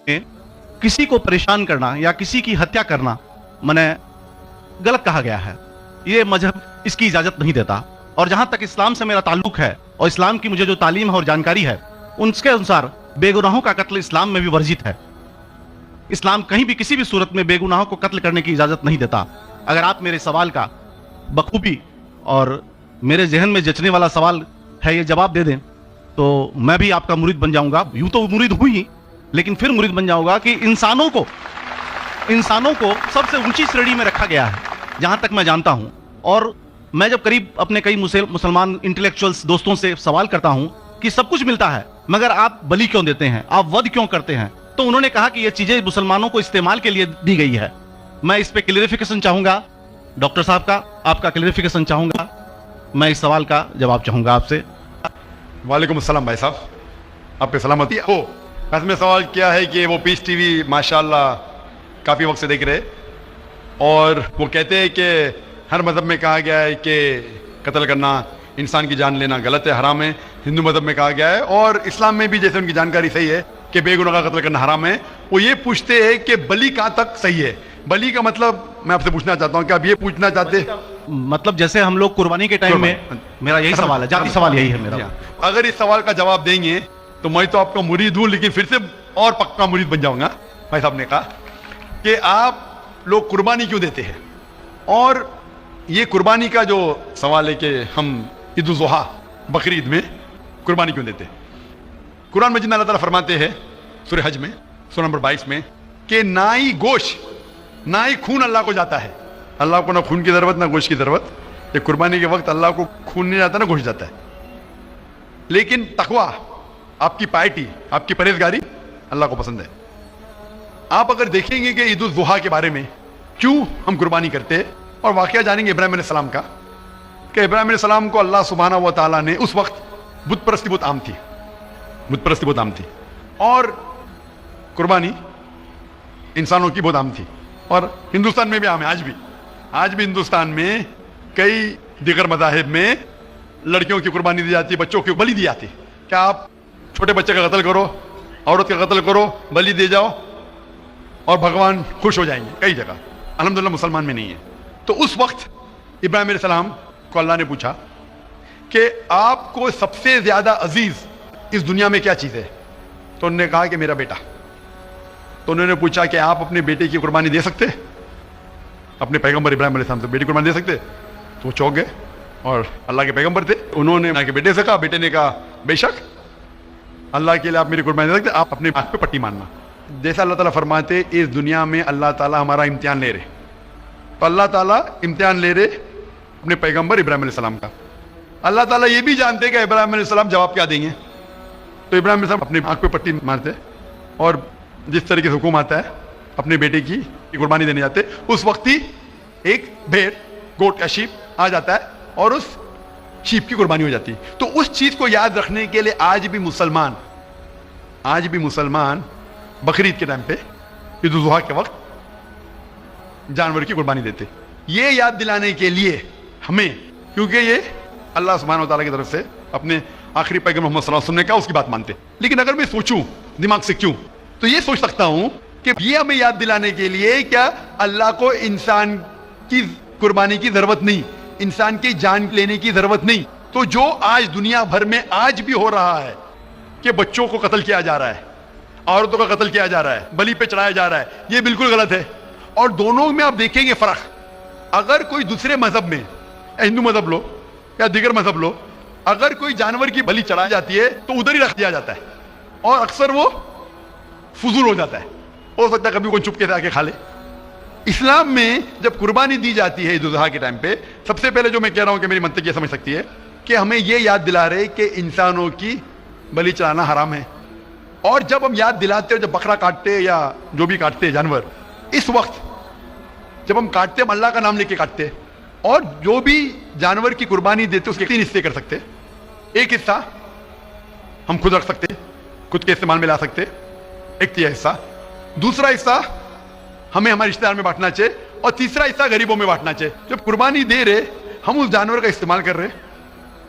किसी को परेशान करना या किसी की हत्या करना माने गलत कहा गया है। ये मजहब इसकी इजाजत नहीं देता। और जहां तक इस्लाम से मेरा ताल्लुक है और इस्लाम की मुझे जो तालीम है और जानकारी है, उसके अनुसार बेगुनाहों का कत्ल इस्लाम में भी वर्जित है। इस्लाम कहीं भी किसी भी सूरत में बेगुनाहों को कत्ल करने की इजाजत नहीं देता। अगर आप मेरे सवाल का बखूबी और मेरे जहन में जचने वाला सवाल है ये जवाब दे दें तो मैं भी आपका मुरीद बन जाऊंगा। यूं तो मुरीद हुई ही, लेकिन फिर मुरीद बन जाऊंगा कि इंसानों को सबसे ऊंची श्रेणी में रखा गया है जहां तक मैं जानता हूं। और मैं जब करीब अपने कई मुसलमान इंटेलेक्चुअल्स दोस्तों से सवाल करता हूं कि सब कुछ मिलता है मगर आप बलि क्यों देते हैं, आप वध क्यों करते हैं, तो उन्होंने कहा कि ये चीजें मुसलमानों को इस्तेमाल के लिए दी गई है। मैं इस पे क्लियरिफिकेशन चाहूंगा डॉक्टर साहब का, आपका क्लियरिफिकेशन चाहूंगा। मैं इस सवाल का जवाब चाहूंगा आपसे। वालेकुम अस्सलाम भाई साहब, आप पे सलामती हो। में सवाल क्या है कि वो पीस टीवी माशाल्लाह काफ़ी वक्त से देख रहे और वो कहते हैं कि हर मज़हब में कहा गया है कि कत्ल करना, इंसान की जान लेना गलत है, हराम है। हिंदू मज़हब में कहा गया है और इस्लाम में भी जैसे उनकी जानकारी सही है कि बेगुनाह का कत्ल करना हराम है। वो ये पूछते हैं कि बलि कहाँ तक सही है। बलि का मतलब मैं आपसे पूछना चाहता हूँ कि आप ये पूछना चाहते मतलब जैसे हम लोग कुर्बानी के टाइम में, मेरा यही सवाल है, जाती सवाल यही है मेरा। अगर इस सवाल का जवाब देंगे तो मैं तो आपका मुरीद हूं, लेकिन फिर से और पक्का मुरीद बन जाऊंगा। भाई साहब ने कहा कि आप लोग कुर्बानी क्यों देते हैं, और ये कुर्बानी का जो सवाल है कि हम ईद उल ज़ुहा बकरीद में कुर्बानी क्यों देते हैं। कुरान मजीद में अल्लाह ताला फरमाते हैं सूरह हज में सूरह नंबर 22 में कि ना ही गोश्त ना ही खून अल्लाह को जाता है। अल्लाह को ना खून की ज़रूरत ना गोश्त की ज़रूरत। ये कुर्बानी के वक्त अल्लाह को खून नहीं जाता ना गोश्त जाता है। लेकिन तकवा, आपकी पार्टी, आपकी परहेजगारी अल्लाह को पसंद है। आप अगर देखेंगे कि ईद उल ज़ुहा के बारे में क्यों हम कुर्बानी करते हैं और वाक़या जानेंगे इब्राहिम अलैहिस्सलाम का, कि इब्राहिम अलैहिस्सलाम को अल्लाह सुब्हानहू व तआला ने उस वक्त बुत परस्ती बहुत आम थी, बुत परस्ती बहुत आम थी और कुर्बानी इंसानों की बहुत आम थी। और हिंदुस्तान में भी आम है आज भी हिंदुस्तान में कई दीगर मज़ाहिब में लड़कियों की कुर्बानी दी जाती है, बच्चों की बलि दी जाती है। क्या आप छोटे बच्चे का कत्ल करो, औरत का कत्ल करो, बलि दे जाओ और भगवान खुश हो जाएंगे। कई जगह अल्हम्दुलिल्लाह मुसलमान में नहीं है। तो उस वक्त इब्राहिम अलैहिस्सलाम को अल्लाह ने पूछा कि आपको सबसे ज्यादा अजीज इस दुनिया में क्या चीज है, तो उन्होंने कहा कि मेरा बेटा। तो उन्होंने पूछा कि आप अपने बेटे की कुर्बानी दे सकते, अपने पैगंबर इब्राहिम अलैहिस्सलाम से बेटी कुर्बानी दे सकते। तो वो चौंक गए और अल्लाह के पैगंबर थे, उन्होंने के बेटे से कहा, बेटे ने कहा बेशक अल्लाह के लिए आप मेरी कुर्बानी दे सकते, आप अपने हाथ पे पट्टी मारना। जैसा अल्लाह ताला फरमाते इस दुनिया में अल्लाह ताला हमारा इम्तिहान ले रहे, तो अल्लाह ताला इम्तिहान ले रहे अपने पैगंबर इब्राहिम अलैहिस्सलाम का। अल्लाह ताला ये भी जानते कि इब्राहिम अलैहिस्सलाम जवाब क्या देंगे, तो इब्राहिम अलैहिस्सलाम अपने आंख पे पट्टी मारते और जिस तरीके से हुक्म आता है अपने बेटे की कुर्बानी देने जाते। उस वक्त ही एक भेड़, गोट या शीप आ जाता है और उस शीप की कुर्बानी हो जाती है। तो उस चीज को याद रखने के लिए आज भी मुसलमान बकरीद के टाइम पे, ईद उल ज़ुहा के वक्त जानवर की कुर्बानी देते। ये याद दिलाने के लिए हमें, क्योंकि ये अल्लाह सुब्हानहू व तआला की तरफ से अपने आखिरी पैगंबर मोहम्मद सल्लल्लाहु अलैहि वसल्लम ने कहा, उसकी बात मानते। लेकिन अगर मैं सोचूं दिमाग से क्यों, तो ये सोच सकता हूं कि ये हमें याद दिलाने के लिए क्या अल्लाह को इंसान की कुर्बानी की जरूरत नहीं, इंसान की जान लेने की जरूरत नहीं। तो जो आज दुनिया भर में आज भी हो रहा है कि बच्चों को कत्ल किया जा रहा है, औरतों का कत्ल किया जा रहा है, बलि पे चढ़ाया जा रहा है, ये बिल्कुल गलत है। और दोनों में आप देखेंगे फर्क। अगर कोई दूसरे मजहब में, हिंदू मजहब लो या दीगर मजहब लो, अगर कोई जानवर की बलि चढ़ाई जाती है तो उधर ही रख दिया जाता है और अक्सर वो फजूल हो जाता है। हो सकता है कभी कोई चुपके से आके खा ले। इस्लाम में जब कुर्बानी दी जाती है ईद उल ज़ुहा के टाइम पे, सबसे पहले जो मैं कह रहा हूं कि मेरी मंतक ये समझ सकती है कि हमें ये याद दिला रहे कि इंसानों की बलि चढ़ाना हराम है। और जब हम याद दिलाते हैं, जब बकरा काटते या जो भी काटते हैं जानवर, इस वक्त जब हम काटते, हम अल्लाह का नाम लेके काटते हैं। और जो भी जानवर की कुर्बानी देते उसके 3 हिस्से कर सकते। एक हिस्सा हम खुद रख सकते, खुद के इस्तेमाल में ला सकते, एक तिहाई हिस्सा। दूसरा हिस्सा हमें हमारे रिश्तेदार में बांटना चाहिए और तीसरा हिस्सा गरीबों में बांटना चाहिए। जब कुर्बानी दे रहे हम उस जानवर का इस्तेमाल कर रहे,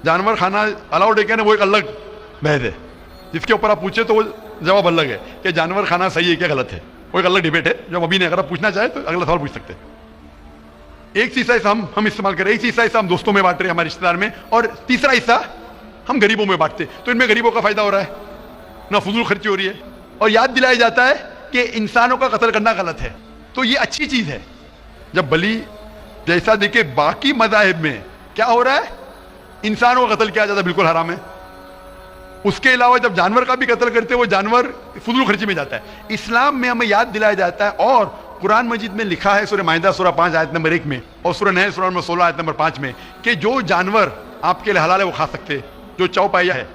जानवर खाना अलाउड है क्या ना, वो एक अलग बहस है जिसके ऊपर आप पूछे तो वो जवाब अलग है कि जानवर खाना सही है क्या गलत है, वो एक अलग डिबेट है जो हम अभी नहीं, अगर आप पूछना चाहे तो अगला सवाल पूछ सकते हैं। एक हिस्सा हम इस्तेमाल करें, एक हिस्सा हम दोस्तों में बांट रहे हैं हमारे रिश्तेदार में, और तीसरा हिस्सा हम गरीबों में बांटते, तो इनमें गरीबों का फायदा हो रहा है, ना फजूल खर्ची हो रही है, और याद दिलाया जाता है कि इंसानों का कत्ल करना गलत है। तो ये अच्छी चीज है। जब बली जैसा देखिए बाकी मज़ाहिब में क्या हो रहा है, इंसानों का कत्ल किया जाता है, बिल्कुल हराम है। उसके अलावा जब जानवर का भी कत्ल करते हैं वो जानवर फजूल खर्ची में जाता है। इस्लाम में हमें याद दिलाया जाता है, और कुरान मजीद में लिखा है सूरह माइदा सूरह 5 आयत नंबर 1 में, और सूरह नहल सूरह नंबर 16 आयत नंबर 5 में, कि जो जानवर आपके लिए हलाल है वो खा सकते, जो चौपाया है,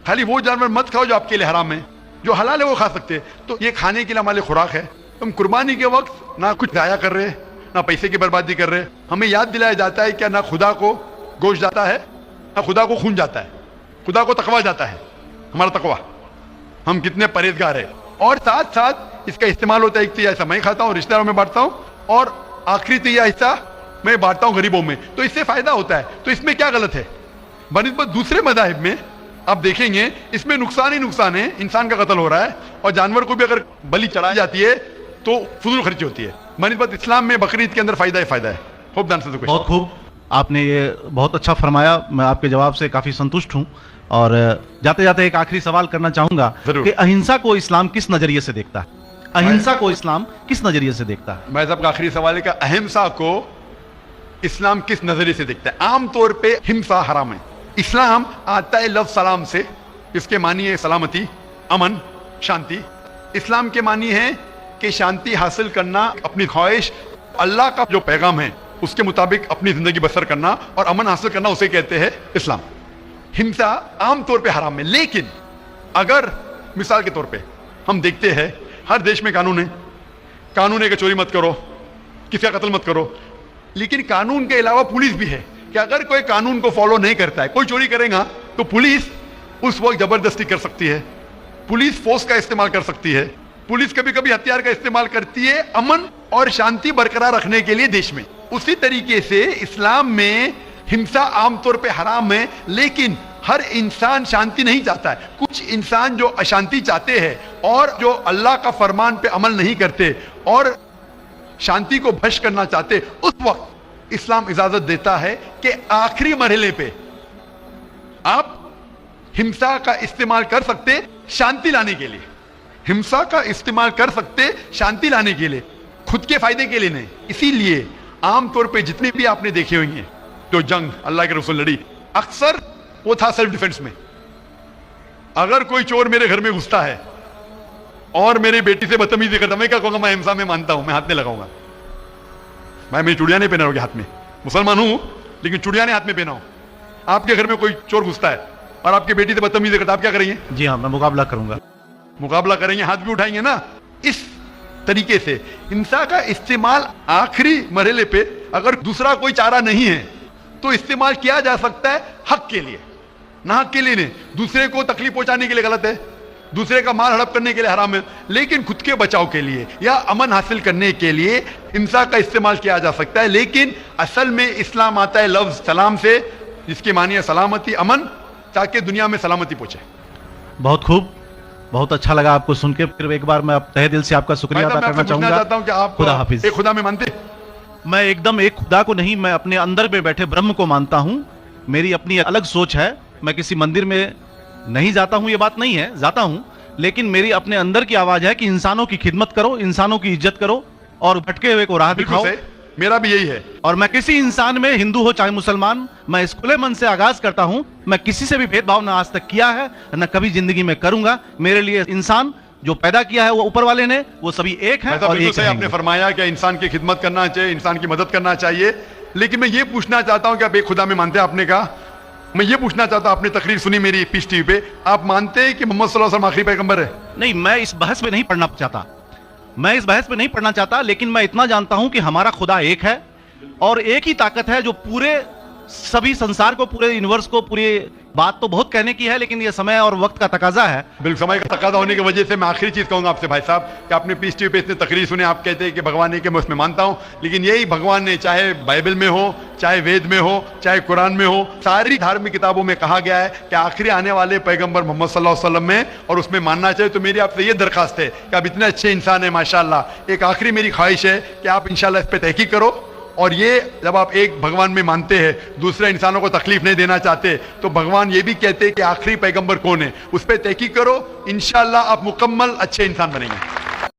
खाली वो जानवर मत खाओ जो आपके लिए हराम है, जो हलाल है वो खा सकते। तो ये खाने के लिए हमारे खुराक है। हम कुर्बानी के वक्त ना कुछ जाया कर रहे, ना पैसे की बर्बादी कर रहे। हमें याद दिलाया जाता है कि ना खुदा को गोश्त जाता है, ना खुदा को खून जाता है, खुदा को तकवा जाता है, हमारा तकवा, हम कितने परहेजगार है। और साथ साथ इसका इस्तेमाल होता है, एक तिहाई हिस्सा मैं खाता हूँ, रिश्तेदारों में बांटता हूँ, और आखिरी तिहाई हिस्सा मैं बांटता हूँ गरीबों में, तो इससे फायदा होता है। तो इसमें क्या गलत है? बनिस्बत दूसरे मज़ाहिब में आप देखेंगे इसमें नुकसान ही नुकसान है, इंसान का कत्ल हो रहा है, और जानवर को भी अगर बलि चढ़ाई जाती है तो फजूल खर्ची होती है। बनिस्बत इस्लाम में बकरीद के अंदर फायदा ही फायदा है। Hope the answer the question. बहुत खूब, आपने ये बहुत अच्छा फरमाया, मैं आपके जवाब से काफी संतुष्ट हूं। और जाते जाते एक आखिरी सवाल करना चाहूंगा कि अहिंसा को इस्लाम किस नजरिए से देखता है? अहिंसा को इस्लाम किस नजरिए से देखता है? मैं सबका आखिरी सवाल है कि अहिंसा को इस्लाम किस नजरिए से देखता है? आमतौर पे हिंसा हराम है। इस्लाम आता है लफ्ज सलाम से, इसके मानी है सलामती, अमन, शांति। इस्लाम के मानी है कि शांति हासिल करना, अपनी ख्वाहिश, अल्लाह का जो पैगाम है उसके मुताबिक अपनी जिंदगी बसर करना और अमन हासिल करना, उसे कहते हैं इस्लाम। हिंसा आमतौर पे हराम है, लेकिन अगर मिसाल के तौर पे हम देखते हैं हर देश में कानून है कि चोरी मत करो, किसी का कत्ल मत करो, लेकिन कानून के अलावा पुलिस भी है कि अगर कोई कानून को फॉलो नहीं करता है, कोई चोरी करेगा तो पुलिस उस वक्त जबरदस्ती कर सकती है, पुलिस फोर्स का इस्तेमाल कर सकती है, पुलिस कभी कभी हथियार का इस्तेमाल करती है अमन और शांति बरकरार रखने के लिए देश में। उसी तरीके से इस्लाम में हिंसा आमतौर पे हराम है, लेकिन हर इंसान शांति नहीं चाहता है। कुछ इंसान जो अशांति चाहते हैं और जो अल्लाह का फरमान पे अमल नहीं करते और शांति को भ्रष्ट करना चाहते, उस वक्त इस्लाम इजाजत देता है कि आखिरी मरहले पे आप हिंसा का इस्तेमाल कर सकते शांति लाने के लिए, हिंसा का इस्तेमाल कर सकते शांति लाने के लिए, खुद के फायदे के लिए नहीं। इसीलिए आमतौर पे जितने भी आपने देखे होंगे जो जंग अल्लाह के रसूल लड़ी, अक्सर वो था सेल्फ डिफेंस में। अगर कोई चोर मेरे घर में घुसता है और मेरी बेटी से बदतमीजी करता, मैं क्या कहूंगा? मैं हिंसा में मानता हूं, मैं हाथ में लगाऊंगा। मैं मेरी चूड़ियां नहीं पहना होगी हाथ में, मुसलमान हूं लेकिन चूड़ियां नहीं हाथ में पहना हूं। आपके घर में कोई चोर घुसता है और आपकी बेटी से बदतमीजी करता, आप क्या करेंगे? जी हाँ, मैं मुकाबला करूंगा। मुकाबला करेंगे, हाथ भी उठाएंगे ना। इस तरीके से हिंसा का इस्तेमाल आखिरी मरहले पे अगर दूसरा कोई चारा नहीं है तो इस्तेमाल किया जा सकता है हक के लिए, ना हक के लिए नहीं। दूसरे को तकलीफ पहुंचाने के लिए गलत है, दूसरे का माल हड़प करने के लिए हराम है, लेकिन खुद के बचाव के लिए या अमन हासिल करने के लिए हिंसा का इस्तेमाल किया जा सकता है। लेकिन असल में इस्लाम आता है लफ्ज सलाम से, जिसकी मानी है सलामती, अमन, ताकि दुनिया में सलामती पहुंचे। बहुत खूब, बहुत अच्छा लगा आपको सुन के। फिर एक बार मैं तहे दिल से आपका शुक्रिया अदा करना चाहता हूं कि आप खुदा हाफिज। एक खुदा में मानते? मैं एकदम एक खुदा को नहीं, मैं अपने अंदर में बैठे ब्रह्म को मानता हूं। मेरी अपनी अलग सोच है, मैं किसी मंदिर में नहीं जाता हूं, ये बात नहीं है, जाता हूं, लेकिन मेरी अपने अंदर की आवाज है कि इंसानों की खिदमत करो, इंसानों की इज्जत करो और भटके हुए को राह दिखाओ। मेरा भी यही है। और मैं किसी इंसान में, हिंदू हो चाहे मुसलमान, मैं इस खुले मन से आगाज करता हूं। मैं किसी से भी भेदभाव ना आज तक किया है, ना कभी जिंदगी में करूंगा। मेरे लिए इंसान जो पैदा किया है वो ऊपर वाले ने, वो सभी एक है और एक आपने फरमाया कि इंसान की खिदमत करना चाहिए, इंसान की मदद करना चाहिए, लेकिन मैं ये पूछना चाहता हूं कि आप एक खुदा में मानते हैं? आपने कहा, मैं ये पूछना चाहता हूं, आपने तकरीर सुनी मेरी पीस टीवी पे, आप मानते हैं कि मोहम्मद सल्लल्लाहु अलैहि वसल्लम आखिरी पैगंबर है? नहीं, मैं इस बहस में नहीं पढ़ना चाहता, मैं इस बहस में नहीं पढ़ना चाहता, लेकिन मैं इतना जानता हूं कि हमारा खुदा एक है और एक ही ताकत है जो पूरे सभी संसार को, पूरे यूनिवर्स को, पूरी बात तो बहुत कहने की है, लेकिन ये समय और वक्त का तकाजा है। बिल्कुल, समय का तकाजा होने की वजह से मैं आखिरी चीज कहूंगा आपसे भाई साहब कि आपने पीस टीवी पे इतने तकरीर सुने, आप कहते हैं कि भगवान है, कि मैं उसमें मानता हूं, लेकिन यही भगवान ने चाहे बाइबल में हो, चाहे वेद में हो, चाहे कुरान में हो, सारी धार्मिक किताबों में कहा गया है कि आखिरी आने वाले पैगंबर मोहम्मद सल्लल्लाहु अलैहि वसल्लम में, और उसमें मानना चाहिए। तो मेरी आपसे ये दरखास्त है कि आप इतने अच्छे इंसान हैं माशाल्लाह, एक आखिरी मेरी ख्वाहिश है कि आप इंशाल्लाह इस पे तहकीक करो, और ये जब आप एक भगवान में मानते हैं, दूसरे इंसानों को तकलीफ नहीं देना चाहते, तो भगवान ये भी कहते हैं कि आखिरी पैगंबर कौन है, उस पर तहकीक करो, इंशाल्लाह आप मुकम्मल अच्छे इंसान बनेंगे।